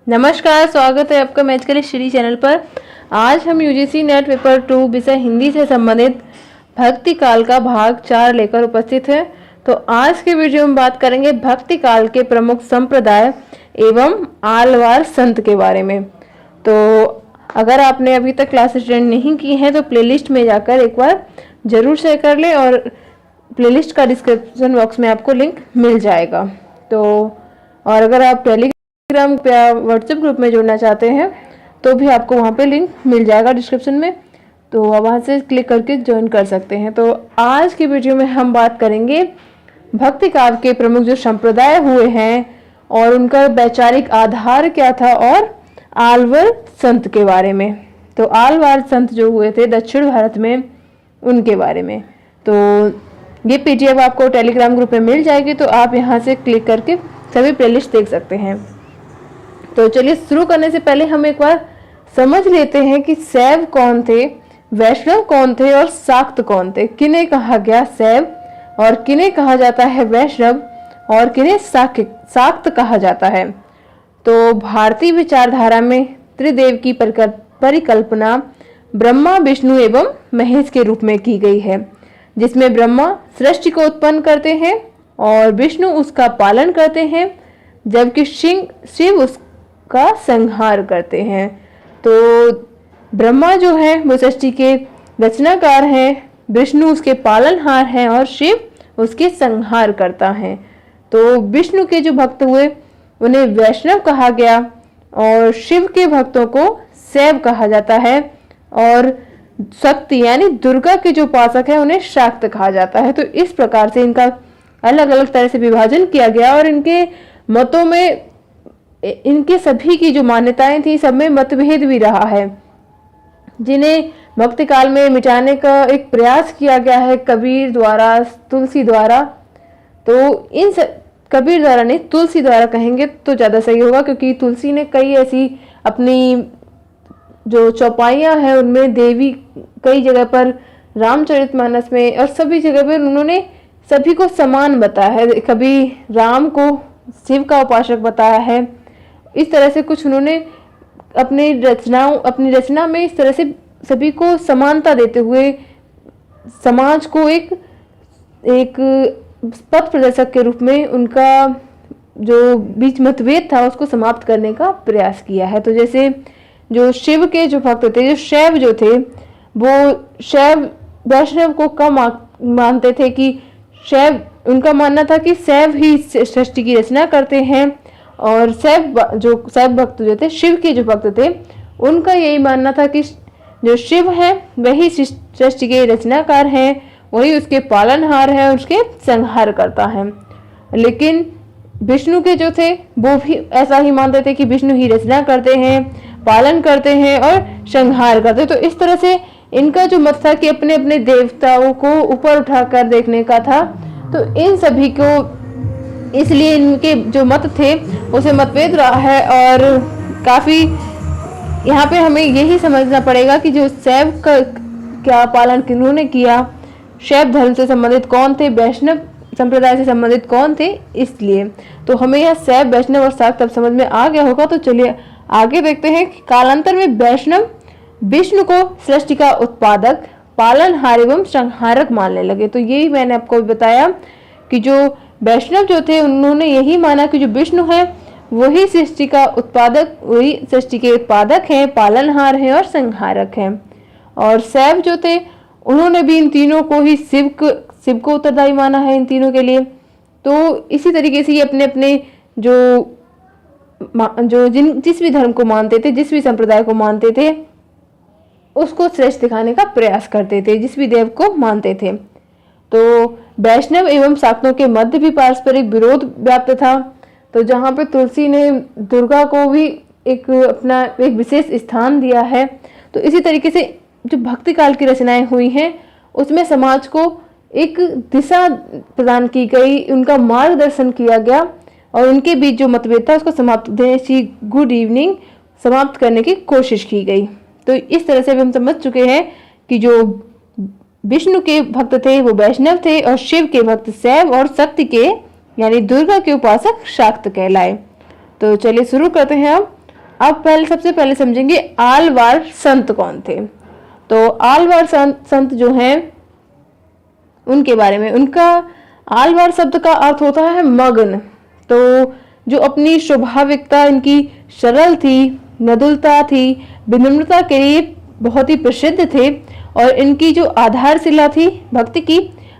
नमस्कार, स्वागत है आपका मैथ के श्री चैनल पर। आज हम यूजीसी नेट पेपर 2 विषय हिंदी से संबंधित भक्ति काल का भाग 4 लेकर उपस्थित है। तो आज के वीडियो में बात करेंगे भक्ति काल के प्रमुख संप्रदाय एवं आलवार संत के बारे में। तो अगर आपने अभी तक क्लास अटेंड नहीं की है तो प्लेलिस्ट में जाकर एक बार जरूर शेयर कर लें और प्लेलिस्ट का डिस्क्रिप्शन बॉक्स में आपको लिंक मिल जाएगा। तो और अगर आप टेलीग्राम या व्हाट्सएप ग्रुप में जुड़ना चाहते हैं तो भी आपको वहाँ पे लिंक मिल जाएगा डिस्क्रिप्शन में, तो आप वहाँ से क्लिक करके ज्वाइन कर सकते हैं। तो आज की वीडियो में हम बात करेंगे भक्ति काल के प्रमुख जो संप्रदाय हुए हैं और उनका वैचारिक आधार क्या था और आलवर संत के बारे में। तो आलवार संत जो हुए थे दक्षिण भारत में, उनके बारे में। तो ये पीडीएफ आपको टेलीग्राम ग्रुप में मिल जाएगी, तो आप यहाँ से क्लिक करके सभी प्लेलिस्ट देख सकते हैं। तो चलिए शुरू करने से पहले हम एक बार समझ लेते हैं कि शैव कौन थे, वैष्णव कौन थे और शाक्त कौन थे। किन्हें कहा गया शैव और किन्हें कहा जाता है वैष्णव और किन्हें शाक्त कहा जाता है। तो भारतीय विचारधारा में त्रिदेव की परिकल्पना ब्रह्मा, विष्णु एवं महेश के रूप में की गई है, जिसमें ब्रह्मा सृष्टि को उत्पन्न करते हैं और विष्णु उसका पालन करते हैं, जबकि शिव उसका संहार करते हैं। तो ब्रह्मा जो है वो सृष्टि के रचनाकार हैं, विष्णु उसके पालनहार हैं और शिव उसके संहार करता है। तो विष्णु के जो भक्त हुए उन्हें वैष्णव कहा गया और शिव के भक्तों को शैव कहा जाता है और शक्ति यानी दुर्गा के जो उपासक है उन्हें शाक्त कहा जाता है। तो इस प्रकार से इनका अलग अलग तरह से विभाजन किया गया और इनके मतों में इनके सभी की जो मान्यताएं थी सब में मतभेद भी रहा है, जिन्हें भक्ति काल में मिटाने का एक प्रयास किया गया है कबीर द्वारा, तुलसी द्वारा। तो इन कबीर द्वारा नहीं, तुलसी द्वारा कहेंगे तो ज़्यादा सही होगा, क्योंकि तुलसी ने कई ऐसी अपनी जो चौपाइयाँ हैं उनमें देवी कई जगह पर रामचरितमानस में और सभी जगह पर उन्होंने सभी को समान बताया है। कभी राम को शिव का उपासक बताया है। इस तरह से कुछ उन्होंने अपनी रचना में इस तरह से सभी को समानता देते हुए समाज को एक पथ प्रदर्शक के रूप में उनका जो बीच मतभेद था उसको समाप्त करने का प्रयास किया है। तो जैसे जो शिव के जो भक्त थे, जो शैव जो थे, वो शैव वैष्णव को कम मानते थे कि शैव, उनका मानना था कि शैव ही सृष्टि की रचना करते हैं और शैव भक्त जो थे, शिव के जो भक्त थे, उनका यही मानना था कि जो शिव है वही सृष्टि के रचनाकार हैं, वही उसके पालनहार है, उसके संहार करता है। लेकिन विष्णु के जो थे वो भी ऐसा ही मानते थे कि विष्णु ही रचना करते हैं, पालन करते हैं और संहार करते हैं। तो इस तरह से इनका जो मत था कि अपने अपने देवताओं को ऊपर उठाकर देखने का था। तो इन सभी को इसलिए इनके जो मत थे उसे मतभेद रहा है और काफ़ी यहाँ पे हमें यही समझना पड़ेगा कि जो शैव का क्या पालन किन्होंने किया, शैव धर्म से संबंधित कौन थे, वैष्णव संप्रदाय से संबंधित कौन थे। इसलिए तो हमें यह शैव, वैष्णव और शाक्त तब समझ में आ गया होगा। तो चलिए आगे देखते हैं कि कालांतर में वैष्णव विष्णु को सृष्टि का उत्पादक, पालनहार एवं संहारक मानने लगे। तो यही मैंने आपको बताया कि जो वैष्णव जो थे उन्होंने यही माना कि जो विष्णु है वही सृष्टि का उत्पादक, वही सृष्टि के उत्पादक हैं, पालनहार हैं और संहारक हैं। और शैव जो थे उन्होंने भी इन तीनों को ही शिव को उत्तरदायी माना है इन तीनों के लिए। तो इसी तरीके से ये अपने अपने जिस भी धर्म को मानते थे, जिस भी संप्रदाय को मानते थे, उसको श्रेष्ठ दिखाने का प्रयास करते थे, जिस भी देव को मानते थे। तो वैष्णव एवं शाक्तों के मध्य भी पारस्परिक विरोध व्याप्त था। तो जहाँ पे तुलसी ने दुर्गा को भी एक विशेष स्थान दिया है, तो इसी तरीके से जो भक्ति काल की रचनाएं हुई हैं उसमें समाज को एक दिशा प्रदान की गई, उनका मार्गदर्शन किया गया और उनके बीच जो मतभेद था उसको समाप्त गुड इवनिंग समाप्त करने की कोशिश की गई। तो इस तरह से हम समझ चुके हैं कि जो विष्णु के भक्त थे वो वैष्णव थे और शिव के भक्त शैव और शक्ति के यानी दुर्गा के उपासक शाक्त कहलाए। तो चलिए शुरू करते हैं अब। अब सबसे पहले समझेंगे आलवार संत कौन थे। तो आलवार संत जो हैं उनके बारे में। उनका आलवार शब्द का अर्थ होता है मग्न। तो जो अपनी स्वाभाविकता इनकी सरल थी, मृदुलता थी, विनम्रता के लिए बहुत ही प्रसिद्ध थे और इनकी जो आधारशिला थी भक्ति की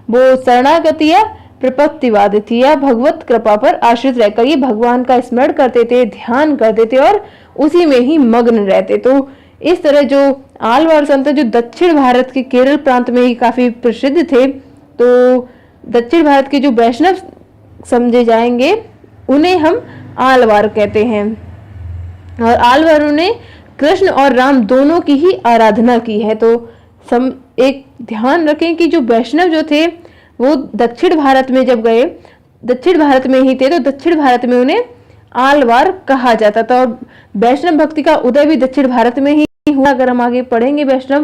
वो शरणागति या प्रपत्तिवाद थी या भगवत कृपा पर आश्रित रहकर ये भगवान का स्मरण करते थे, ध्यान करते थे और उसी में ही मग्न रहते। तो इस तरह जो आलवार संत जो दक्षिण भारत के केरल प्रांत में ही काफी प्रसिद्ध थे, तो दक्षिण भारत के जो वैष्णव समझे जाएंगे उन्हें हम आलवार कहते हैं। और आलवारों ने कृष्ण और राम दोनों की ही आराधना की है। तो एक ध्यान रखें कि जो वैष्णव जो थे वो दक्षिण भारत में जब गए, दक्षिण भारत में ही थे, तो दक्षिण भारत में उन्हें आलवार कहा जाता था। और वैष्णव भक्ति का उदय भी दक्षिण भारत में ही हुआ। अगर हम आगे पढ़ेंगे वैष्णव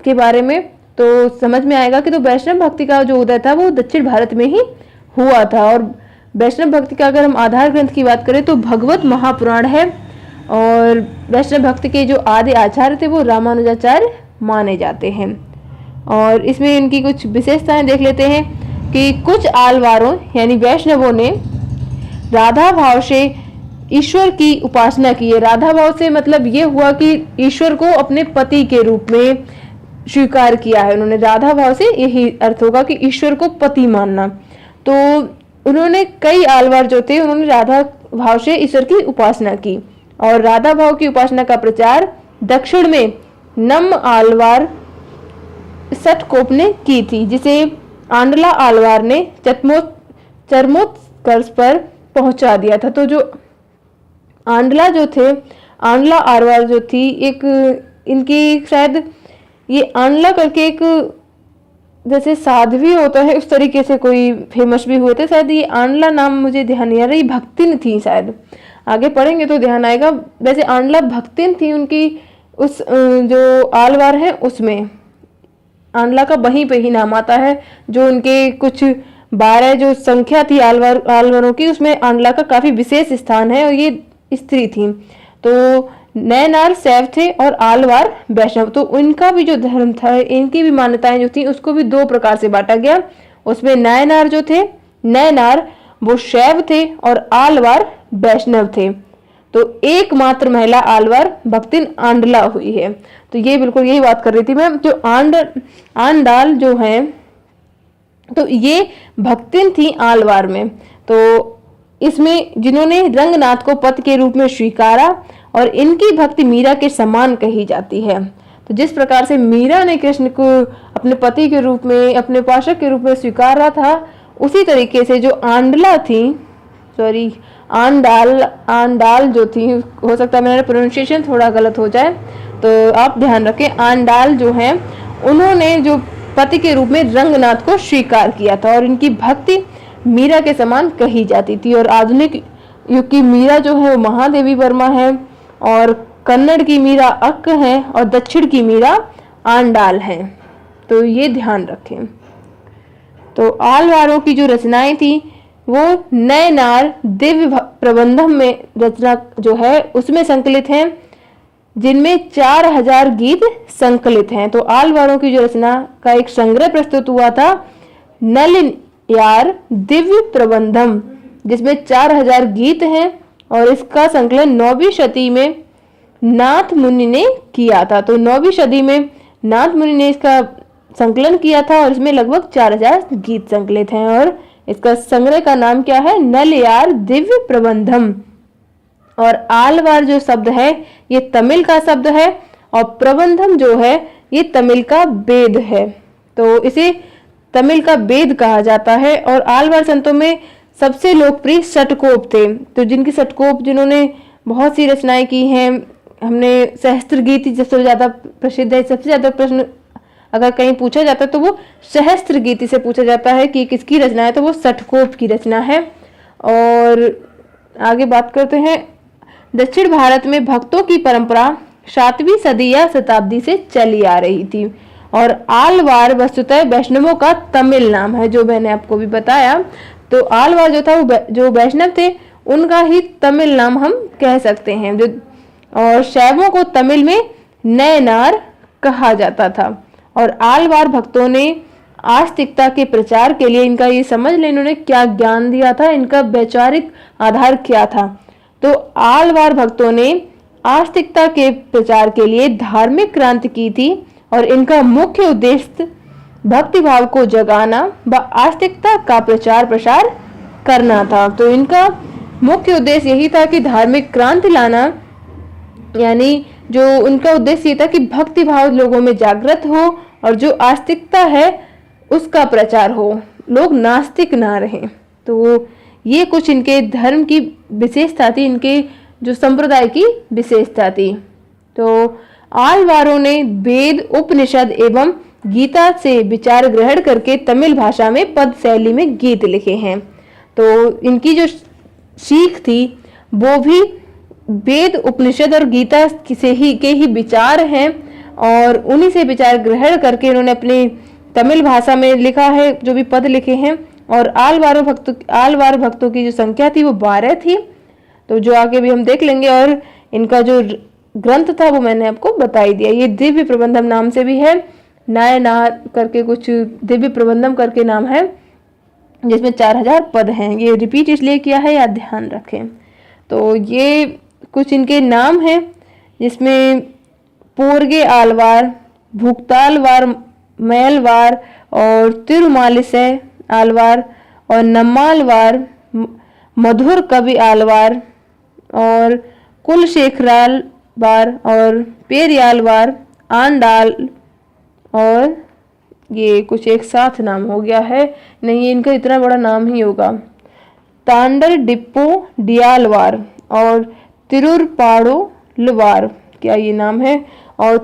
के बारे में तो समझ में आएगा कि तो वैष्णव भक्ति का जो उदय था वो दक्षिण भारत में ही हुआ था। और वैष्णव भक्ति का अगर हम आधार ग्रंथ की बात करें तो भगवत महापुराण है और वैष्णव भक्ति के जो आदि आचार्य थे वो रामानुजाचार्य माने जाते हैं। और इसमें इनकी कुछ विशेषताएं देख लेते हैं कि कुछ आलवारों यानी वैष्णवों ने राधा भाव से ईश्वर की उपासना की है। राधा भाव से मतलब ये हुआ कि ईश्वर को अपने पति के रूप में स्वीकार किया है उन्होंने। राधा भाव से यही अर्थ होगा कि ईश्वर को पति मानना। तो उन्होंने कई आलवार जो थे उन्होंने राधा भाव से ईश्वर की उपासना की और राधा भाव की उपासना का प्रचार दक्षिण में नम आलवार सटकोप ने की थी, जिसे आंडला आलवार ने चरमोत्कर्ष पर पहुंचा दिया था। तो जो आंडला जो थे, आंडला आलवार जो थी, एक इनकी शायद ये आंडला करके एक जैसे साध्वी होता है उस तरीके से कोई फेमस भी हुए थे। शायद ये आंडला नाम मुझे ध्यान नहीं आ रहा, ये भक्तिन थी शायद, आगे पढ़ेंगे तो ध्यान आएगा। वैसे आंडला भक्तिन थी उनकी, उस जो आलवार है उसमें आंडला का वहीं पे ही नाम आता है। जो उनके कुछ 12 जो संख्या थी आलवारों की उसमें आंडला का काफी विशेष स्थान है और ये स्त्री थी। तो नैनार शैव थे और आलवार वैष्णव। तो इनका भी जो धर्म था, इनकी भी मान्यताएं जो थी उसको भी 2 प्रकार से बांटा गया। उसमें नैनार जो थे, नैनार वो शैव थे और आलवार वैष्णव थे। तो एकमात्र महिला आलवार भक्तिन आंडला हुई है। तो ये बिल्कुल यही बात कर रही थी मैं। जो आंडाल जो है तो ये भक्तिन थी आलवार में। तो इसमें जिन्होंने रंगनाथ को पति के रूप में स्वीकारा और इनकी भक्ति मीरा के समान कही जाती है। तो जिस प्रकार से मीरा ने कृष्ण को अपने पति के रूप में, अपने उपासक के रूप में स्वीकारा था, उसी तरीके से जो आंडला थी, आंडाल जो थी, हो सकता है मेरा प्रोनाउंसिएशन थोड़ा गलत हो जाए तो आप ध्यान रखें। आंडाल जो हैं उन्होंने जो पति के रूप में रंगनाथ को स्वीकार किया था और इनकी भक्ति मीरा के समान कही जाती थी। और आधुनिक युग की मीरा जो है वो महादेवी वर्मा है और कन्नड़ की मीरा अक्क है और दक्षिण की मीरा आंडाल है। तो ये ध्यान रखें। तो आलवारों की जो रचनाएं थी वो नैनार दिव्य प्रबंधम में रचना जो है उसमें संकलित हैं, जिनमें 4000 गीत संकलित हैं। तो आलवारों की जो रचना का एक संग्रह प्रस्तुत हुआ था, नलियार दिव्य प्रबंधम, जिसमें 4000 गीत हैं और इसका संकलन 9वीं शती में नाथ मुनि ने किया था। तो 9वीं सदी में नाथ मुनि ने इसका संकलन किया था और इसमें लगभग 4000 गीत संकलित हैं और इसका संग्रह का नाम क्या है, नलयार दिव्य प्रबंधम। और आलवार जो शब्द है ये तमिल का शब्द है और प्रबंधम जो है ये तमिल का वेद है। तो इसे तमिल का वेद कहा जाता है। और आलवार संतों में सबसे लोकप्रिय षटकोप थे। तो जिनकी षटकोप, जिन्होंने बहुत सी रचनाएं की हैं, हमने सहस्त्र गीत सबसे ज्यादा प्रसिद्ध है। सबसे ज्यादा प्रश्न अगर कहीं पूछा जाता है तो वो सहस्त्र गीति से पूछा जाता है कि किसकी रचना है, तो वो षटकोप की रचना है। और आगे बात करते हैं। दक्षिण भारत में भक्तों की परंपरा 7वीं सदी या शताब्दी से चली आ रही थी और आलवार वस्तुतः वैष्णवों का तमिल नाम है, जो मैंने आपको भी बताया। तो आलवार जो था वो जो वैष्णव थे उनका ही तमिल नाम हम कह सकते हैं। जो और शैवों को तमिल में नयनार कहा जाता था। और आलवार भक्तों ने आस्तिकता के प्रचार के लिए, इनका ये समझ लें इन्होंने क्या ज्ञान दिया था, इनका वैचारिक आधार क्या था। तो आलवार भक्तों ने आस्तिकता के प्रचार के लिए धार्मिक क्रांति की थी और इनका मुख्य उद्देश्य भक्तिभाव को जगाना व आस्तिकता का प्रचार प्रसार करना था। तो इनका मुख्य उद्देश्य यही था कि धार्मिक क्रांति लाना, यानी जो उनका उद्देश्य ये था कि भक्ति भाव लोगों में जागृत हो और जो आस्तिकता है उसका प्रचार हो, लोग नास्तिक ना रहें। तो ये कुछ इनके धर्म की विशेषता थी, इनके जो संप्रदाय की विशेषता थी। तो आलवारों ने वेद, उपनिषद एवं गीता से विचार ग्रहण करके तमिल भाषा में पद शैली में गीत लिखे हैं। तो इनकी जो सीख थी वो भी वेद, उपनिषद और गीता के ही विचार हैं और उन्हीं से विचार ग्रहण करके इन्होंने अपनी तमिल भाषा में लिखा है, जो भी पद लिखे हैं। और आलवार भक्तों की जो संख्या थी वो 12 थी, तो जो आगे भी हम देख लेंगे। और इनका जो ग्रंथ था वो मैंने आपको बता ही दिया। ये दिव्य प्रबंधम नाम से भी है, नायनार करके कुछ दिव्य प्रबंधम करके नाम है, जिसमें 4000 पद हैं। ये रिपीट इसलिए किया है, या ध्यान रखें। तो ये कुछ इनके नाम हैं, जिसमें पोरगे आलवार, भुक्तालवार, मैलवार और तिरुमालिसै आलवार और नम्मालवार, मधुर कवि आलवार और कुलशेखरालवार और पेरियालवार, आंडाल, और ये कुछ एक साथ नाम हो गया है, नहीं इनका इतना बड़ा नाम ही होगा, तांडर डिप्पो डियालवार और तिरुरपाड़ोलवार, क्या ये नाम है। और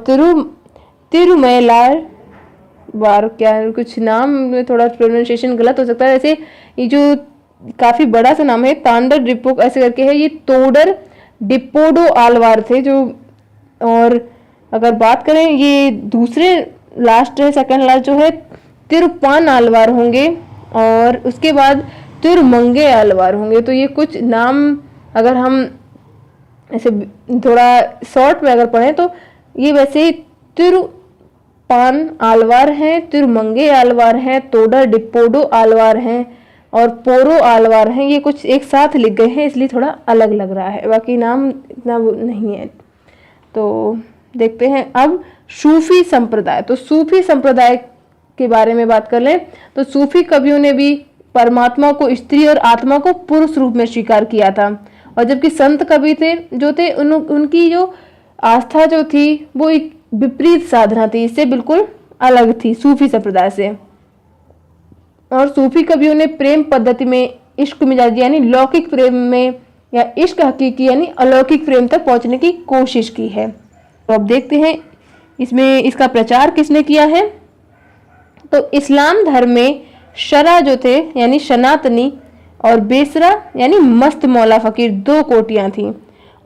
तिरुमैलार वार, क्या कुछ नाम में थोड़ा प्रोनाउंसिएशन गलत हो सकता है। ऐसे ये जो काफी बड़ा सा नाम है, तांडर डिप्पो ऐसे करके है, ये तोडर डिप्पोडो आलवार थे जो। और अगर बात करें ये दूसरे लास्ट है, सेकंड लास्ट जो है तिरुपान आलवार होंगे और उसके बाद तिरुमंगे आलवार होंगे। तो ये कुछ नाम अगर हम ऐसे थोड़ा शॉर्ट में अगर पढ़ें तो ये वैसे तिरुपान आलवार हैं, तिरुमंगे आलवार हैं, तोडर डिप्पोडो आलवार हैं और पोरो आलवार हैं। ये कुछ एक साथ लिख गए हैं इसलिए थोड़ा अलग लग रहा है, बाकी नाम इतना नहीं है। तो देखते हैं अब सूफी संप्रदाय। तो सूफी संप्रदाय के बारे में बात कर लें तो सूफी कवियों ने भी परमात्मा को स्त्री और आत्मा को पुरुष रूप में स्वीकार किया था। और जबकि संत कवि थे जो थे उनकी जो आस्था जो थी वो एक विपरीत साधना थी, इससे बिल्कुल अलग थी सूफी संप्रदाय से। और सूफी कवियों ने प्रेम पद्धति में इश्क मिजाज यानी लौकिक प्रेम में या इश्क हकीकी यानी अलौकिक प्रेम तक पहुंचने की कोशिश की है। तो अब देखते हैं इसमें इसका प्रचार किसने किया है। तो इस्लाम धर्म में शरा जो थे यानी सनातनी और बेसरा यानी मस्त मौला फकीर 2 कोटियां थीं।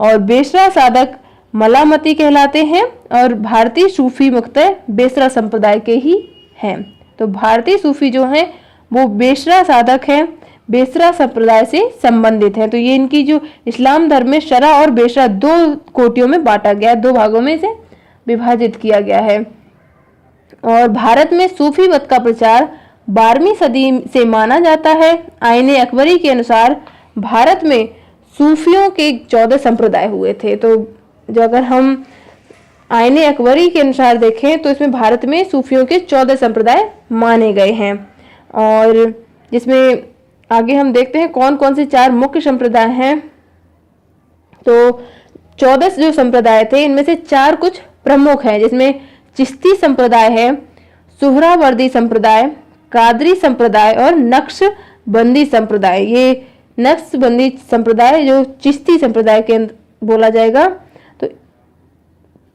और बेसरा साधक मलामती कहलाते हैं और भारतीय सूफी मुख्यतः बेसरा संप्रदाय के ही हैं। तो भारतीय सूफी जो हैं वो बेसरा साधक हैं, बेसरा संप्रदाय से संबंधित हैं। तो ये इनकी जो इस्लाम धर्म में शरा और बेसरा 2 कोटियों में बांटा गया, 2 भागों में से विभाजित किया गया है। और भारत में सूफी मत का प्रचार 12वीं सदी से माना जाता है। आईने अकबरी के अनुसार भारत में सूफियों के 14 संप्रदाय हुए थे। तो जो अगर हम आईने अकबरी के अनुसार देखें तो इसमें भारत में सूफियों के 14 संप्रदाय माने गए हैं। और जिसमें आगे हम देखते हैं कौन कौन से 4 मुख्य संप्रदाय हैं। तो 14 जो संप्रदाय थे इनमें से 4 कुछ प्रमुख हैं, जिसमें चिश्ती संप्रदाय है, सुहरावर्दी संप्रदाय, कादरी संप्रदाय और नक्शबंदी संप्रदाय। ये नक्शबंदी संप्रदाय जो चिश्ती संप्रदाय के बोला जाएगा, तो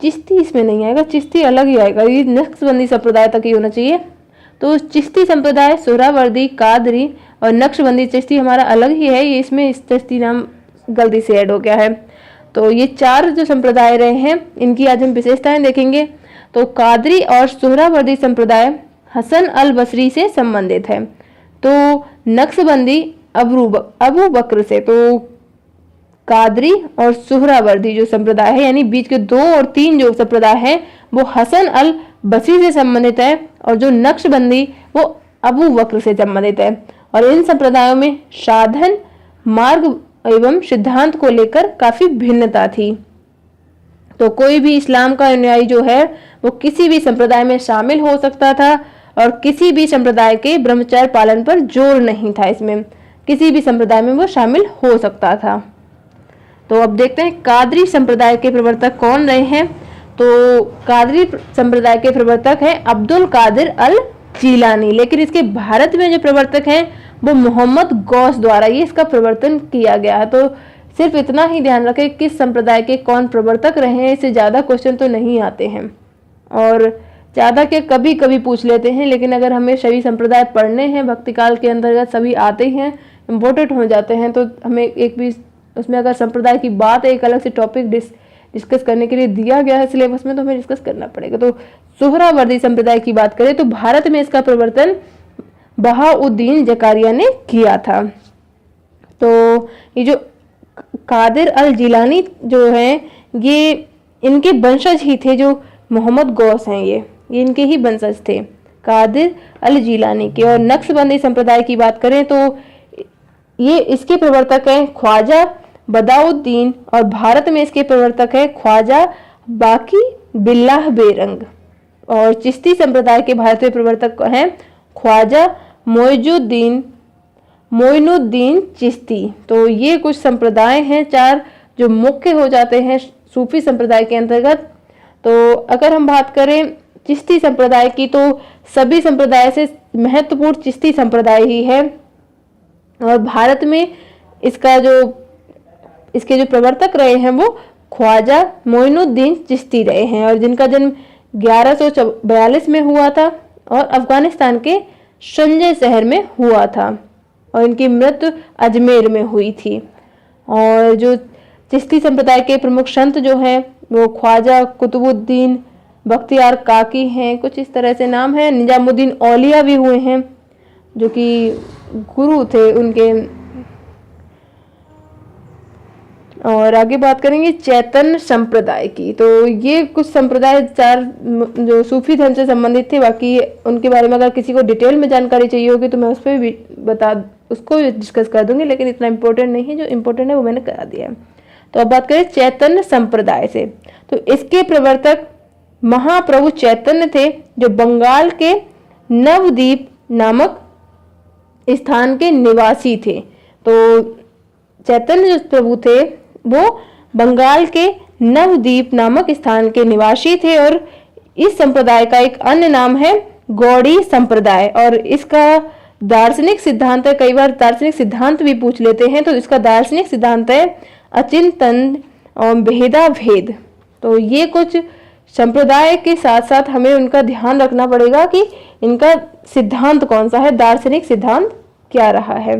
चिश्ती इसमें नहीं आएगा, चिश्ती अलग ही आएगा, ये नक्शबंदी संप्रदाय तक ही होना चाहिए। तो चिश्ती संप्रदाय, सुहरावर्दी, कादरी और नक्शबंदी, चिश्ती हमारा अलग ही है, ये इसमें इस चिश्ती नाम गलती से ऐड हो गया है। तो ये 4 जो संप्रदाय रहे हैं इनकी आज हम विशेषताएं देखेंगे। तो कादरी और सुहरावर्दी संप्रदाय हसन अल बसरी से संबंधित है। तो नक्शबंदी अबू बकर से। तो कादरी और सुहरावर्दी जो संप्रदाय है, यानी बीच के 2 और 3 जो संप्रदाय हैं वो हसन अल बसरी से संबंधित है, और जो नक्शबंदी वो अबू बकर से संबंधित है। और इन संप्रदायों में साधन, मार्ग एवं सिद्धांत को लेकर काफी भिन्नता थी। तो कोई भी इस्लाम का अनुयायी जो है वो किसी भी संप्रदाय में शामिल हो सकता था, और किसी भी संप्रदाय के ब्रह्मचर्य पालन पर जोर नहीं था। इसमें किसी भी संप्रदाय में वो शामिल हो सकता था। तो अब देखते हैं कादरी संप्रदाय के प्रवर्तक कौन रहे हैं। तो कादरी संप्रदाय के प्रवर्तक हैं अब्दुल कादिर अल जीलानी, लेकिन इसके भारत में जो प्रवर्तक हैं वो मोहम्मद गौस द्वारा ये इसका प्रवर्तन किया गया है। तो सिर्फ इतना ही ध्यान रखें किस संप्रदाय के कौन प्रवर्तक रहे हैं, इससे ज़्यादा क्वेश्चन तो नहीं आते हैं, और ज़्यादा के कभी कभी पूछ लेते हैं। लेकिन अगर हमें सभी संप्रदाय पढ़ने हैं, भक्तिकाल के अंतर्गत सभी आते हैं, इम्पोर्टेंट हो जाते हैं, तो हमें एक भी उसमें अगर संप्रदाय की बात एक अलग से टॉपिक डिस्कस करने के लिए दिया गया है सिलेबस में, तो हमें डिस्कस करना पड़ेगा। तो सुहरावर्दी संप्रदाय की बात करें तो भारत में इसका प्रवर्तन बहाउद्दीन जकारिया ने किया था। तो ये जो कादिर अल जिलानी जो हैं ये इनके वंशज ही थे, जो मोहम्मद गौस हैं ये इनके ही वंशज थे, कादिर अल जिलानी के। और नक्शबंदी संप्रदाय की बात करें तो ये इसके प्रवर्तक हैं ख्वाजा बदाउद्दीन, और भारत में इसके प्रवर्तक हैं ख्वाजा बाकी बिल्लाह बेरंग। और चिश्ती संप्रदाय के भारत में प्रवर्तक हैं ख्वाजा मोइनुद्दीन चिश्ती। तो ये कुछ संप्रदाय हैं 4 जो मुख्य हो जाते हैं सूफी संप्रदाय के अंतर्गत। तो अगर हम बात करें चिश्ती संप्रदाय की तो सभी संप्रदाय से महत्वपूर्ण चिश्ती संप्रदाय ही है, और भारत में इसके जो प्रवर्तक रहे हैं वो ख्वाजा मोइनुद्दीन चिश्ती रहे हैं, और जिनका जन्म 1142 में हुआ था और अफगानिस्तान के संजय शहर में हुआ था, और इनकी मृत्यु अजमेर में हुई थी। और जो चिश्ती संप्रदाय के प्रमुख संत जो हैं वो ख्वाजा कुतुबुद्दीन बख्तियार काकी हैं, कुछ इस तरह से नाम है। निजामुद्दीन औलिया भी हुए हैं जो कि गुरु थे उनके। और आगे बात करेंगे चैतन्य संप्रदाय की। तो ये कुछ संप्रदाय 4 जो सूफी धर्म से संबंधित थे, बाकी उनके बारे में अगर किसी को डिटेल में जानकारी चाहिए होगी तो मैं उस पर भी उसको डिस्कस कर दूंगी, लेकिन इतना इम्पोर्टेंट नहीं है, जो इम्पोर्टेंट है वो मैंने करा दिया है। तो अब बात करें चैतन्य संप्रदाय से, तो इसके प्रवर्तक महाप्रभु चैतन्य थे, जो बंगाल के नवद्वीप नामक स्थान के निवासी थे। तो चैतन्य जो प्रभु थे वो बंगाल के नवद्वीप नामक स्थान के निवासी थे, और इस संप्रदाय का एक अन्य नाम है गौड़ी संप्रदाय। और इसका दार्शनिक सिद्धांत है, कई बार दार्शनिक सिद्धांत भी पूछ लेते हैं, तो इसका दार्शनिक सिद्धांत है अचिंतन और भेदा भेद। तो ये कुछ संप्रदाय के साथ साथ हमें उनका ध्यान रखना पड़ेगा कि इनका सिद्धांत कौन सा है, दार्शनिक सिद्धांत क्या रहा है।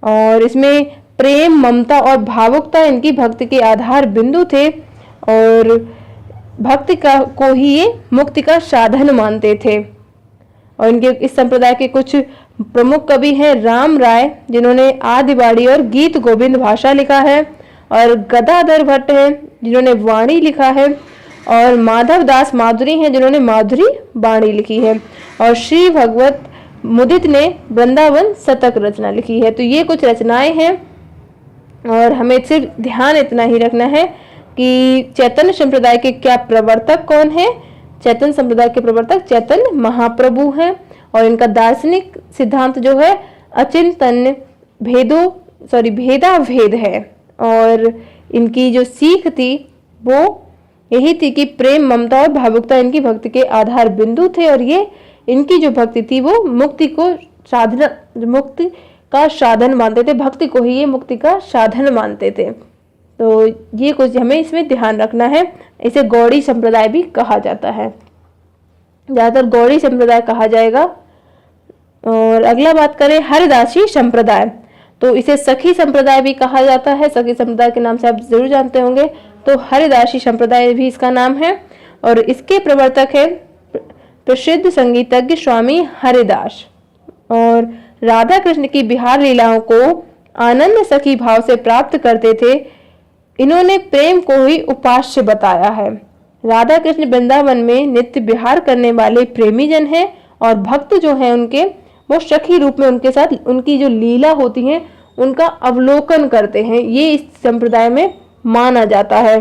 और इसमें प्रेम, ममता और भावुकता इनकी भक्ति के आधार बिंदु थे, और भक्ति को ही ये मुक्ति का साधन मानते थे। और इनके इस संप्रदाय के कुछ प्रमुख कवि हैं राम राय, जिन्होंने आदिवाणी और गीत गोविंद भाषा लिखा है, और गदाधर भट्ट हैं जिन्होंने वाणी लिखा है, और माधव दास माधुरी हैं जिन्होंने माधुरी वाणी लिखी है, और श्री भगवत मुदित ने वृंदावन शतक रचना लिखी है। तो ये कुछ रचनाएं हैं, और हमें सिर्फ ध्यान इतना ही रखना है कि चैतन्य संप्रदाय के क्या प्रवर्तक कौन है। चैतन्य संप्रदाय के प्रवर्तक चैतन्य महाप्रभु हैं, और इनका दार्शनिक सिद्धांत जो है अचिंतन भेदा भेद है, और इनकी जो सीख थी वो यही थी कि प्रेम, ममता और भावुकता इनकी भक्ति के आधार बिंदु थे, और ये इनकी जो भक्ति थी वो मुक्ति का साधन मानते थे, भक्ति को ही ये मुक्ति का साधन मानते थे। तो ये कुछ हमें इसमें ध्यान रखना है। इसे गौड़ी संप्रदाय भी कहा जाता है, ज्यादातर गौड़ी संप्रदाय कहा जाएगा। और अगला बात करें हरिदासी संप्रदाय, तो इसे सखी संप्रदाय भी कहा जाता है। सखी संप्रदाय के नाम से आप जरूर जानते होंगे। तो हरिदासी संप्रदाय भी इसका नाम है, और इसके प्रवर्तक है प्रसिद्ध संगीतज्ञ स्वामी हरिदास, और राधा कृष्ण की बिहार लीलाओं को आनंद सखी भाव से प्राप्त करते थे। इन्होंने प्रेम को ही उपास्य बताया है। राधा कृष्ण वृंदावन में नित्य विहार करने वाले प्रेमी जन हैं और भक्त जो हैं उनके वो सखी रूप में उनके साथ उनकी जो लीला होती है उनका अवलोकन करते हैं, ये इस संप्रदाय में माना जाता है।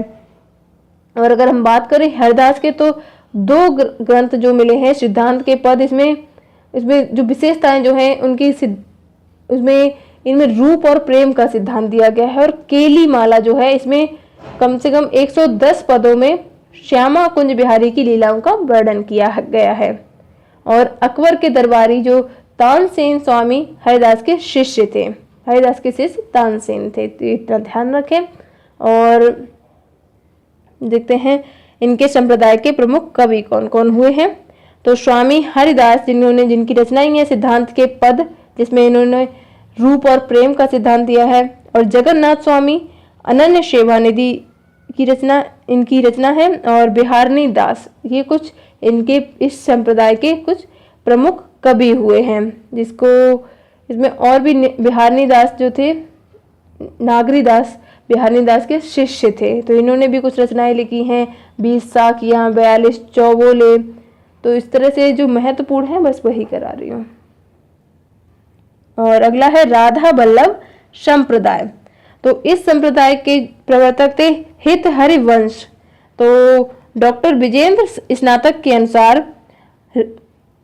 और अगर हम बात करें हरिदास के तो दो ग्रंथ जो मिले हैं सिद्धांत के पद, इसमें जो विशेषताएं जो हैं उनकी उसमें इनमें रूप और प्रेम का सिद्धांत दिया गया है। और केली माला जो है इसमें कम से कम 110 पदों में श्यामा कुंज बिहारी की लीलाओं का वर्णन किया गया है। और अकबर के दरबारी जो तानसेन स्वामी हरिदास के शिष्य थे, हरिदास के शिष्य तानसेन थे, तो इतना ध्यान रखें। और देखते हैं इनके संप्रदाय के प्रमुख कवि कौन कौन हुए हैं। तो स्वामी हरिदास जिनकी रचनाएं हैं सिद्धांत के पद, जिसमें इन्होंने रूप और प्रेम का सिद्धांत दिया है। और जगन्नाथ स्वामी अनन्य सेवा निधि इनकी रचना है। और बिहारनी दास, ये कुछ इनके इस संप्रदाय के कुछ प्रमुख कवि हुए हैं। जिसको इसमें और भी बिहारनी दास जो थे, नागरी दास बिहारनी दास के शिष्य थे, तो इन्होंने भी कुछ रचनाएं लिखी हैं, 20 साखियाँ, 42 चौबोले। तो इस तरह से जो महत्वपूर्ण है बस वही करा रही हूँ। और अगला है राधा वल्लभ संप्रदाय। तो इस संप्रदाय के प्रवर्तक थे हित हरिवंश। तो डॉक्टर विजेंद्र स्नातक के अनुसार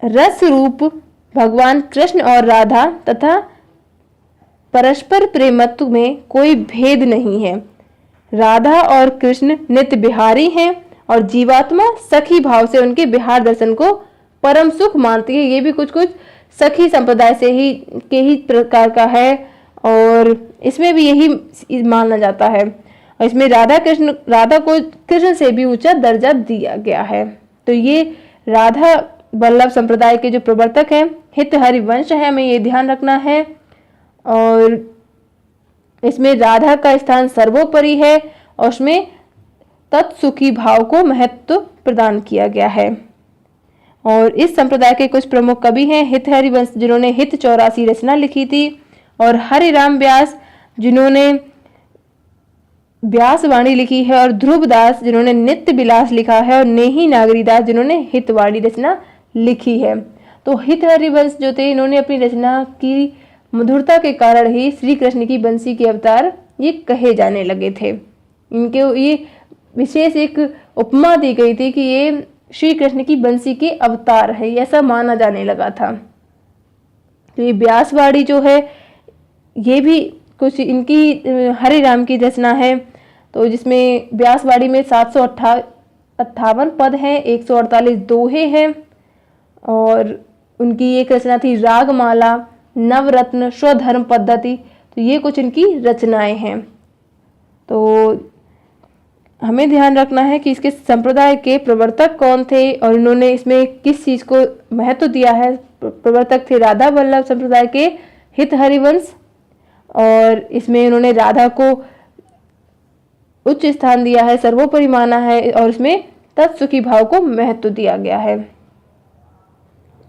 रस रूप भगवान कृष्ण और राधा तथा परस्पर प्रेमत्व में कोई भेद नहीं है। राधा और कृष्ण नित्य बिहारी हैं और जीवात्मा सखी भाव से उनके बिहार दर्शन को परम सुख मानती है। ये भी कुछ कुछ सखी संप्रदाय से ही प्रकार का है और इसमें भी यही माना जाता है। और इसमें राधा को कृष्ण से भी ऊंचा दर्जा दिया गया है। तो ये राधा वल्लभ संप्रदाय के जो प्रवर्तक हैं हित हरिवंश है, हमें ये ध्यान रखना है। और इसमें राधा का स्थान सर्वोपरि है और उसमें तत्सुखी भाव को महत्व प्रदान किया गया है। और इस संप्रदाय के कुछ प्रमुख कवि हैं हित हरिवंश, जिन्होंने हित 84 रचना लिखी थी, और हरिराम व्यास जिन्होंने व्यासवाणी लिखी है, और ध्रुव दास जिन्होंने नित्य विलास लिखा है, और नेही नागरी दास जिन्होंने हितवाणी रचना लिखी है। तो हित हरिवंश जो थे इन्होंने अपनी रचना की मधुरता के कारण ही श्री कृष्ण की बंसी के अवतार ये कहे जाने लगे थे। इनके ये विशेष एक उपमा दी गई थी कि ये श्री कृष्ण की बंसी के अवतार है, ऐसा माना जाने लगा था। तो ये व्यासवाणी जो है ये भी कुछ इनकी हरिराम की रचना है। तो जिसमें व्यासवाणी में 758 पद हैं, 148 दोहे हैं, और उनकी एक रचना थी रागमाला, नवरत्न, स्वधर्म पद्धति। तो ये कुछ इनकी रचनाएं हैं। तो हमें ध्यान रखना है कि इसके संप्रदाय के प्रवर्तक कौन थे और इन्होंने इसमें किस चीज को महत्व दिया है। प्रवर्तक थे राधा वल्लभ संप्रदाय के हित हरिवंश, और इसमें इन्होंने राधा को उच्च स्थान दिया है, सर्वोपरि माना है, और इसमें तत्सुखी भाव को महत्व दिया गया है।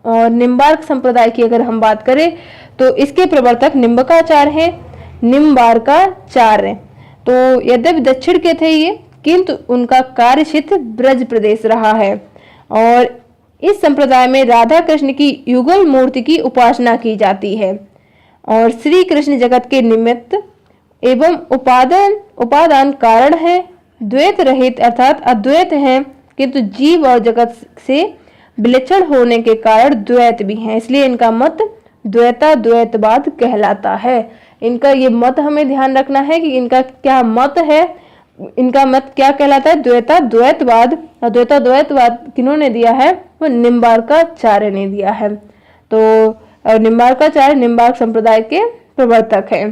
और निम्बार्क संप्रदाय की अगर हम बात करें तो इसके प्रवर्तक निम्बकाचार्य हैं, निम्बार्काचार्य। तो यद्यपि दक्षिण के थे ये, किंतु उनका कार्य क्षेत्र ब्रज प्रदेश रहा है। और इस संप्रदाय में राधा कृष्ण की युगल मूर्ति की उपासना की जाती है, और श्री कृष्ण जगत के निमित्त एवं उपादान कारण है, द्वैत रहित अर्थात अद्वैत है, किंतु जीव और जगत से विलक्षण होने के कारण द्वैत भी है, इसलिए इनका मत द्वैतवाद कहलाता है। इनका ये मत हमें ध्यान रखना है कि इनका क्या मत है, इनका मत क्या कहलाता है, द्वैतवाद। और द्वैतवाद किन्होंने दिया है, वो निम्बार्काचार्य ने दिया है। तो निम्बार्काचार्य निम्बार्क संप्रदाय के प्रवर्तक है,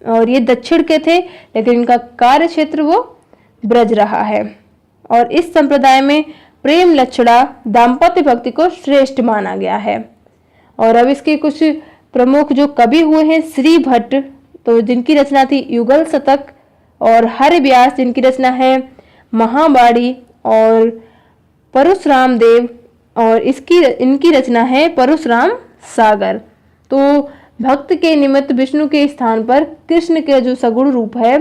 और ये दक्षिण के थे, लेकिन इनका कार्य क्षेत्र वो ब्रज रहा है। और इस संप्रदाय में प्रेम लक्षणा दाम्पत्य भक्ति को श्रेष्ठ माना गया है। और अब इसके कुछ प्रमुख जो कवि हुए हैं, श्री भट्ट, तो जिनकी रचना थी युगल शतक, और हरि व्यास जिनकी रचना है महावाणी, और परशुराम देव, और इनकी रचना है परशुराम सागर। तो भक्त के निमित्त विष्णु के स्थान पर कृष्ण के जो सगुण रूप है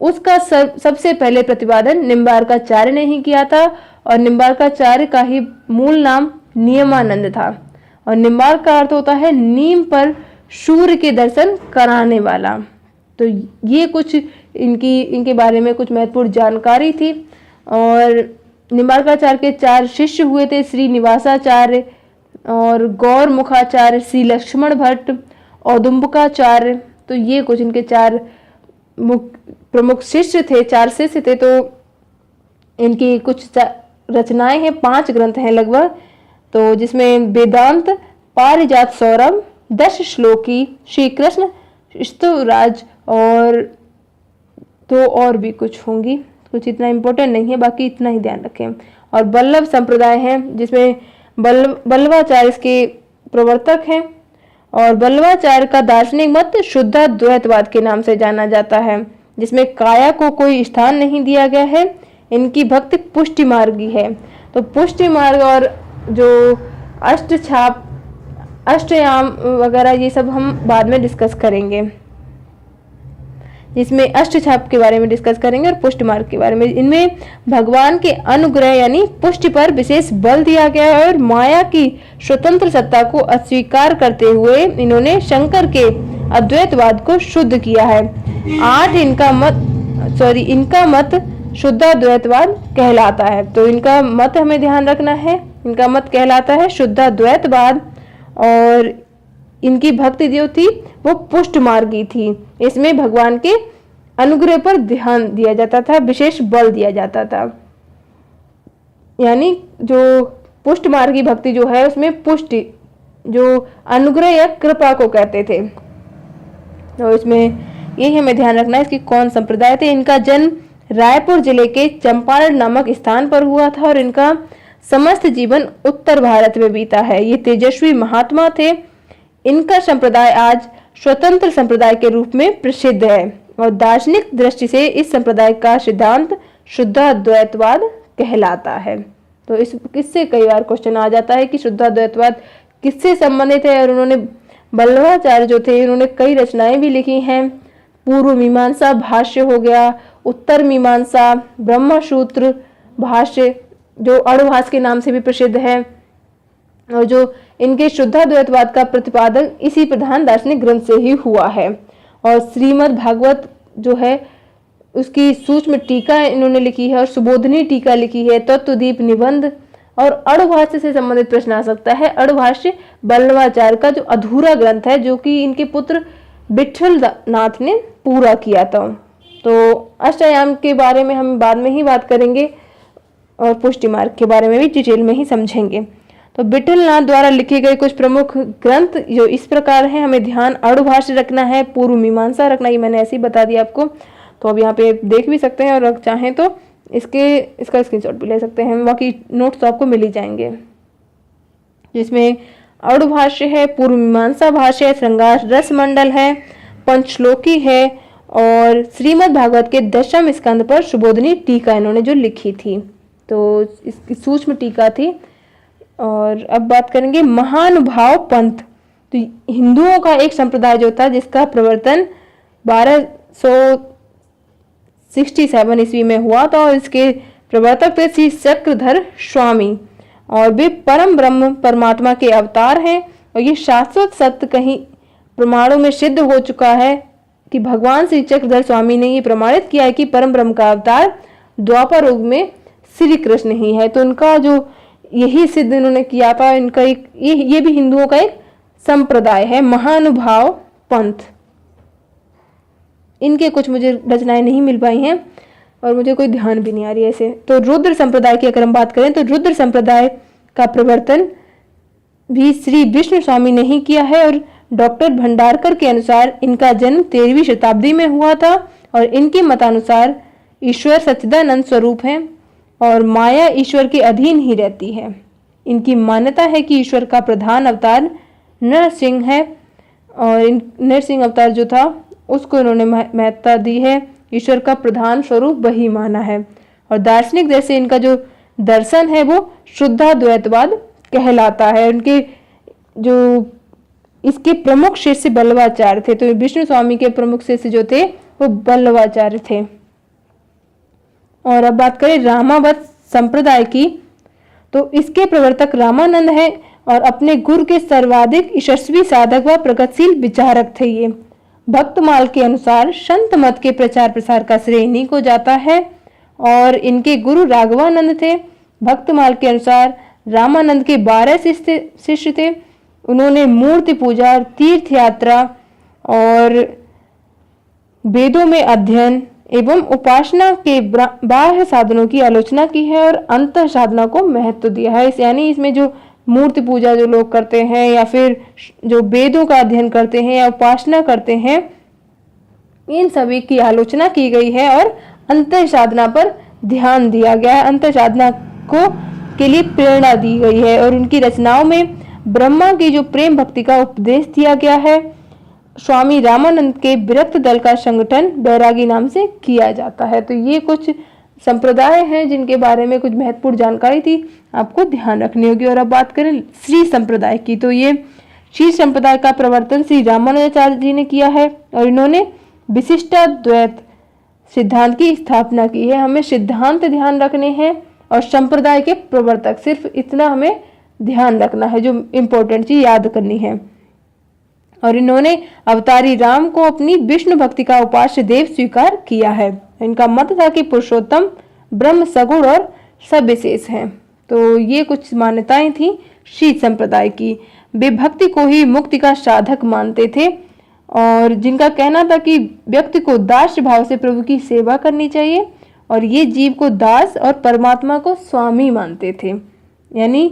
उसका सबसे पहले प्रतिपादन निम्बार्काचार्य ने ही किया था और निम्बार्काचार्य का ही मूल नाम नियमानंद था। और निम्बार्क का अर्थ होता है नीम पर सूर्य के दर्शन कराने वाला। तो ये कुछ इनके बारे में कुछ महत्वपूर्ण जानकारी थी। और निम्बार्काचार्य के 4 शिष्य हुए थे, श्रीनिवासाचार्य और गौरमुखाचार्य, श्री लक्ष्मण भट्ट, औदुंबकाचार्य। तो ये कुछ इनके 4 प्रमुख शिष्य थे, 4 शिष्य थे। तो इनकी कुछ रचनाएं हैं, 5 ग्रंथ हैं लगभग। तो जिसमें वेदांत, पारिजात सौरभ, 10 श्लोकी, श्री कृष्ण स्तुराज और तो और भी कुछ होंगी, कुछ इतना इम्पोर्टेंट नहीं है, बाकी इतना ही ध्यान रखें। और बल्लभ संप्रदाय है जिसमें बल्लवाचार्य इसके प्रवर्तक हैं। और बल्लवाचार्य का दार्शनिक मत शुद्धाद्वैतवाद के नाम से जाना जाता है, जिसमें काया को कोई स्थान नहीं दिया गया है। इनकी भक्ति पुष्टि मार्गी है। तो पुष्टि मार्ग और जो अष्टछाप, अष्टयाम वगैरह ये सब हम बाद में डिस्कस करेंगे, जिसमें अष्टछाप के बारे में डिस्कस करेंगे और पुष्टि मार्ग के बारे में। इनमें भगवान के अनुग्रह यानी पुष्टि पर विशेष बल दिया गया है और माया की स्वतंत्र सत्ता को अस्वीकार करते हुए इन्होंने शंकर के अद्वैतवाद को शुद्ध किया है। 8 इनका मत शुद्धाद्वैतवाद कहलाता है। तो इनका मत हमें ध्यान रखना है, इनका मत कहलाता है शुद्धाद्वैतवाद। और इनकी भक्ति जो थी वो पुष्ट मार्गी थी। इसमें भगवान के अनुग्रह पर ध्यान दिया जाता था, विशेष बल दिया जाता था। यानी जो पुष्ट मार्गी भक्ति जो है उसमें पुष्टि, जो अनुग्रह या कृपा को कहते थे। तो इसमें यही हमें ध्यान रखना है इसकी कौन संप्रदाय थे। इनका जन्म रायपुर जिले के चंपारण नामक स्थान पर हुआ था और इनका समस्त जीवन उत्तर भारत में बीता है। ये तेजस्वी महात्मा थे। इनका संप्रदाय आज स्वतंत्र संप्रदाय के रूप में प्रसिद्ध है और दार्शनिक दृष्टि से इस संप्रदाय का सिद्धांत शुद्धाद्वैतवाद कहलाता है। तो इससे कई बार क्वेश्चन आ जाता है कि शुद्धाद्वैतवाद किससे संबंधित है। और उन्होंने बल्लवाचार्य जो थे उन्होंने कई रचनाएं भी लिखी हैं। पूर्व मीमांसा भाष्य हो गया, उत्तर मीमांसा, ब्रह्मसूत्र भाष्य जो अणुभाष्य के नाम से भी प्रसिद्ध है। और जो इनके शुद्धाद्वैतवाद का प्रतिपादन इसी प्रधान दार्शनिक ग्रंथ से ही हुआ है। और श्रीमद् भागवत जो है उसकी सूक्ष्म टीका इन्होंने लिखी है और सुबोधनी टीका लिखी है, तत्वदीप निबंध। और अणुभाष्य से संबंधित प्रश्न आ सकता है। अणुभाष्य बल्लवाचार्य का जो अधूरा ग्रंथ है जो कि इनके पुत्र विठल नाथ ने पूरा किया था। तो अष्टयाम के बारे में हम बाद में ही बात करेंगे और पुष्टि मार्ग के बारे में भी डिटेल में ही समझेंगे। तो विठल नाथ द्वारा लिखे गए कुछ प्रमुख ग्रंथ जो इस प्रकार हैं, हमें ध्यान अणुभाष्य रखना है, पूर्व मीमांसा रखना, ये मैंने ऐसे ही बता दिया आपको। तो अब यहाँ पे देख भी सकते हैं और चाहें तो इसका स्क्रीनशॉट भी ले सकते हैं, बाकी नोट्स तो आपको मिल ही जाएंगे। जिसमें अणुभाष्य है, पूर्व मीमांसा भाष्य है, श्रृंगार रस मंडल है, पंचश्लोकी है और श्रीमद् भागवत के 10वें स्कंद पर सुबोधनी टीका इन्होंने जो लिखी थी। तो इसकी सूक्ष्म टीका थी। और अब बात करेंगे महानुभाव पंथ। तो हिंदुओं का एक संप्रदाय जो था जिसका प्रवर्तन 1267 ईस्वी में हुआ था और इसके प्रवर्तक थे श्री चक्रधर स्वामी और वे परम ब्रह्म परमात्मा के अवतार हैं। और ये शाश्वत सत्य कहीं प्रमाणों में सिद्ध हो चुका है कि भगवान श्री चक्रधर स्वामी ने ये प्रमाणित किया है कि परम ब्रह्म का अवतार द्वापर युग में श्री कृष्ण ही है। तो उनका जो यही सिद्ध इन्होंने किया था। इनका एक ये भी हिंदुओं का एक संप्रदाय है, महानुभाव पंथ। इनके कुछ मुझे रचनाएं नहीं मिल पाई हैं और मुझे कोई ध्यान भी नहीं आ रही है ऐसे। तो रुद्र संप्रदाय की अगर हम बात करें तो रुद्र संप्रदाय का प्रवर्तन भी श्री विष्णु स्वामी ने ही किया है और डॉक्टर भंडारकर के अनुसार इनका जन्म 13वीं शताब्दी में हुआ था और इनके मतानुसार ईश्वर सच्चिदानंद स्वरूप है और माया ईश्वर के अधीन ही रहती है। इनकी मान्यता है कि ईश्वर का प्रधान अवतार नरसिंह है और नरसिंह अवतार जो था उसको इन्होंने महत्ता दी है। ईश्वर का प्रधान स्वरूप वही माना है। और दार्शनिक जैसे इनका जो दर्शन है वो शुद्धाद्वैतवाद कहलाता है। उनके जो इसके प्रमुख शिष्य बल्लवाचार्य थे। तो विष्णु स्वामी के प्रमुख शिष्य जो थे वो बल्लवाचार्य थे। और अब बात करें रामावत संप्रदाय की, तो इसके प्रवर्तक रामानंद है और अपने गुरु के सर्वाधिक यशस्वी साधक व प्रगतिशील विचारक थे। ये भक्तमाल के अनुसार संत मत के प्रचार प्रसार का श्रेय इन्हीं को जाता है और इनके गुरु राघवानंद थे। भक्तमाल के अनुसार रामानंद के 12 शिष्य थे। उन्होंने मूर्ति पूजा, तीर्थ यात्रा और वेदों में अध्ययन एवं उपासना के बाह्य साधनों की आलोचना की है और अंतर साधना को महत्व दिया है। यानी इसमें जो मूर्ति पूजा जो लोग करते हैं या फिर जो वेदों का अध्ययन करते हैं या उपासना करते हैं, इन सभी की आलोचना की गई है और अंतर साधना पर ध्यान दिया गया है। अंतर साधना को के लिए प्रेरणा दी गई है और उनकी रचनाओं में ब्रह्मा की जो प्रेम भक्ति का उपदेश दिया गया है। स्वामी रामानंद के विरक्त दल का संगठन बैरागी नाम से किया जाता है। तो ये कुछ संप्रदाय हैं जिनके बारे में कुछ महत्वपूर्ण जानकारी थी, आपको ध्यान रखनी होगी। और अब बात करें श्री संप्रदाय की, तो ये श्री संप्रदाय का प्रवर्तन श्री रामानुजाचार्य जी ने किया है और इन्होंने विशिष्टाद्वैत सिद्धांत की स्थापना की है। हमें सिद्धांत ध्यान रखने हैं और संप्रदाय के प्रवर्तक, सिर्फ इतना हमें ध्यान रखना है, जो इम्पोर्टेंट चीज याद करनी है। और इन्होंने अवतारी राम को अपनी विष्णु भक्ति का उपास्य देव स्वीकार किया है। इनका मत था कि पुरुषोत्तम ब्रह्म सगुण और सविशेष हैं। तो ये कुछ मान्यताएं थी श्री संप्रदाय की। वे भक्ति को ही मुक्ति का साधक मानते थे और जिनका कहना था कि व्यक्ति को दास भाव से प्रभु की सेवा करनी चाहिए और ये जीव को दास और परमात्मा को स्वामी मानते थे। यानी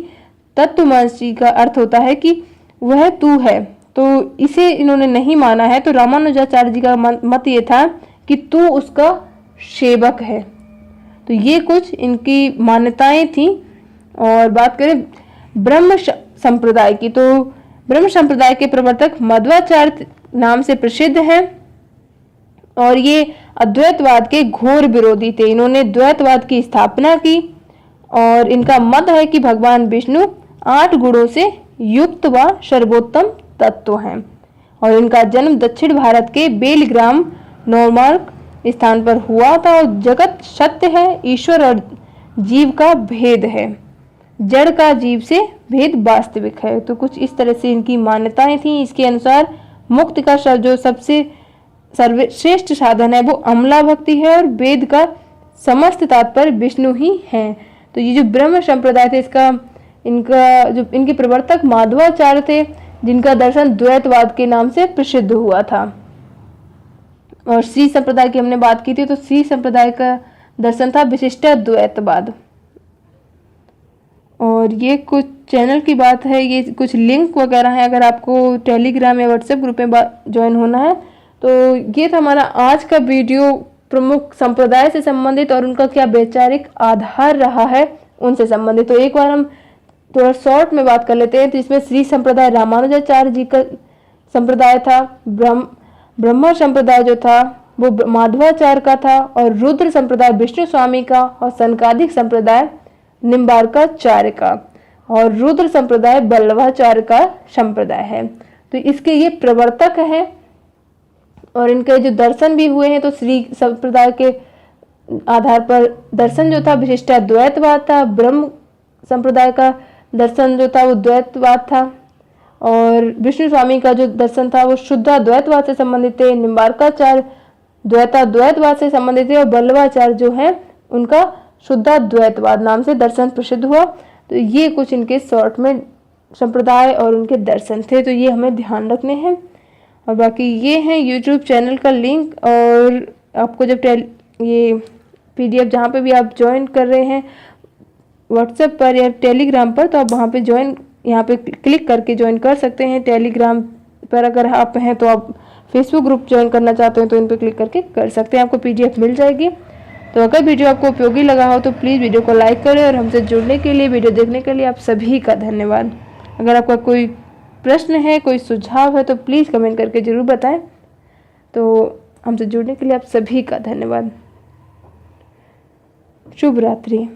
तत्वमसी का अर्थ होता है कि वह तू है, तो इसे इन्होंने नहीं माना है। तो रामानुजाचार्य जी का मत ये था कि तू उसका सेवक है। तो ये कुछ इनकी मान्यताएं थी। और बात करें ब्रह्म संप्रदाय की, तो ब्रह्म संप्रदाय के प्रवर्तक मध्वाचार्य नाम से प्रसिद्ध हैं और ये अद्वैतवाद के घोर विरोधी थे। इन्होंने द्वैतवाद की स्थापना की और इनका मत है कि भगवान विष्णु 8 गुणों से युक्त व सर्वोत्तम तत्व हैं और इनका जन्म दक्षिण भारत के बेलग्राम नॉर्मार्क स्थान पर हुआ था। और जगत सत्य है, ईश्वर और जीव का भेद है, जड़ का जीव से भेद वास्तविक है। तो कुछ इस तरह से इनकी मान्यताएं थी। इसके अनुसार मुक्ति का जो सबसे सर्वश्रेष्ठ साधन है वो अमला भक्ति है और वेद का समस्त तात्पर्य विष्णु ही है। तो ये जो ब्रह्म संप्रदाय थे, इनके प्रवर्तक माधवाचार्य थे, जिनका दर्शन द्वैतवाद के नाम से प्रसिद्ध हुआ था। और श्री संप्रदाय की हमने बात की थी, तो श्री संप्रदाय का दर्शन था विशिष्टाद्वैतवाद। और ये कुछ चैनल की बात है, ये कुछ लिंक वगैरह है। अगर आपको टेलीग्राम या व्हाट्सएप ग्रुप में ज्वाइन होना है तो ये था हमारा आज का वीडियो, प्रमुख संप्रदाय से संबंधित और उनका क्या वैचारिक आधार रहा है उनसे संबंधित। तो एक बार हम थोड़ा शॉर्ट में बात कर लेते हैं। तो इसमें श्री संप्रदाय रामानुजाचार्य जी का संप्रदाय था, ब्रह्म संप्रदाय जो था वो माधवाचार्य का था और रुद्र संप्रदाय विष्णु स्वामी का और सनकादिक संप्रदाय निम्बार्काचार्य का और रुद्र संप्रदाय बल्लभाचार्य का संप्रदाय है। तो इसके ये प्रवर्तक हैं और इनके जो दर्शन भी हुए हैं, तो श्री संप्रदाय के आधार पर दर्शन जो था विशिष्टाद्वैतवाद था, ब्रह्म संप्रदाय का दर्शन जो था वो द्वैतवाद था और विष्णु स्वामी का जो दर्शन था वो शुद्धाद्वैतवाद से संबंधित थे, निम्बार्काचार्य द्वैताद्वैतवाद से संबंधित थे और बल्लभाचार्य जो है उनका शुद्धाद्वैतवाद नाम से दर्शन प्रसिद्ध हुआ। तो ये कुछ इनके शॉर्ट में संप्रदाय और उनके दर्शन थे, तो ये हमें ध्यान रखने हैं। और बाकी ये है यूट्यूब चैनल का लिंक, और आपको जब ये PDF जहाँ पे भी आप ज्वाइन कर रहे हैं व्हाट्सएप पर या टेलीग्राम पर, तो आप वहाँ पे ज्वाइन, यहाँ पे क्लिक करके ज्वाइन कर सकते हैं। टेलीग्राम पर अगर आप हैं तो आप फेसबुक ग्रुप ज्वाइन करना चाहते हैं तो इन पर क्लिक करके कर सकते हैं, आपको PDF मिल जाएगी। तो अगर वीडियो आपको उपयोगी लगा हो तो प्लीज़ वीडियो को लाइक करें और हमसे जुड़ने के लिए, वीडियो देखने के लिए आप सभी का धन्यवाद। अगर आपका कोई प्रश्न है, कोई सुझाव है तो प्लीज़ कमेंट करके ज़रूर बताएं। तो हमसे जुड़ने के लिए आप सभी का धन्यवाद। शुभ रात्रि।